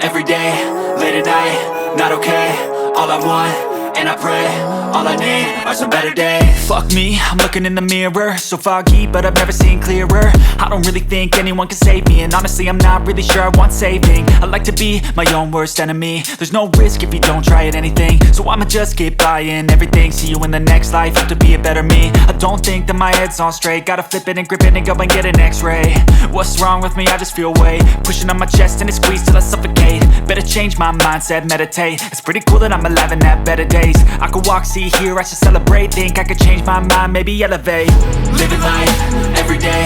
every day, late at night, not okay. All I want, and I pray, all I need are some better days. Fuck me, I'm looking in the mirror, so foggy, but I've never seen clearer. I don't really think anyone can save me, and honestly I'm not really sure I want saving. I like to be my own worst enemy. There's no risk if you don't try at anything, so I'ma just keep buying everything. See you in the next life, have to be a better me. I don't think that my head's on straight, gotta flip it and grip it and go and get an x-ray. What's wrong with me? I just feel weight pushing on my chest and it squeezes till I suffocate. Better change my mindset, meditate. It's pretty cool that I'm alive and have better days. I could walk, see, hear, I should celebrate. Think I could change my mind, maybe elevate. Living life, every day,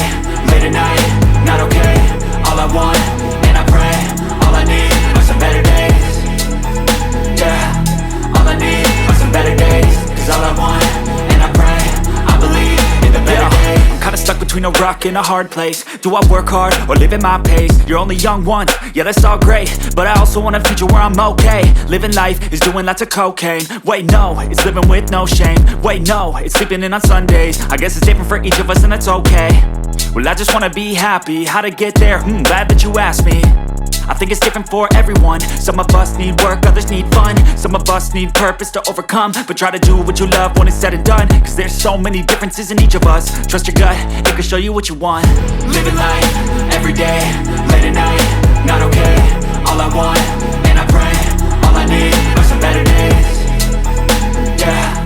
late at night, not okay. All I want, and I pray, all I need are some better days. Yeah, all I need are some better days. Cause all I want, and I pray, I believe in the better days. I'm kinda stuck between a rock and a hard place. Do I work hard or live at my pace? You're only young once, yeah that's all great, but I also want a future where I'm okay. Living life is doing lots of cocaine. Wait no, it's living with no shame. Wait no, it's sleeping in on Sundays. I guess it's different for each of us and that's okay. Well I just wanna be happy, how to get there? Glad that you asked me. I think it's different for everyone. Some of us need work, others need fun. Some of us need purpose to overcome. But try to do what you love when it's said and done. Cause there's so many differences in each of us. Trust your gut, it can show you what you want. Living life, every day, late at night, not okay. All I want, and I pray, all I need are some better days. Yeah.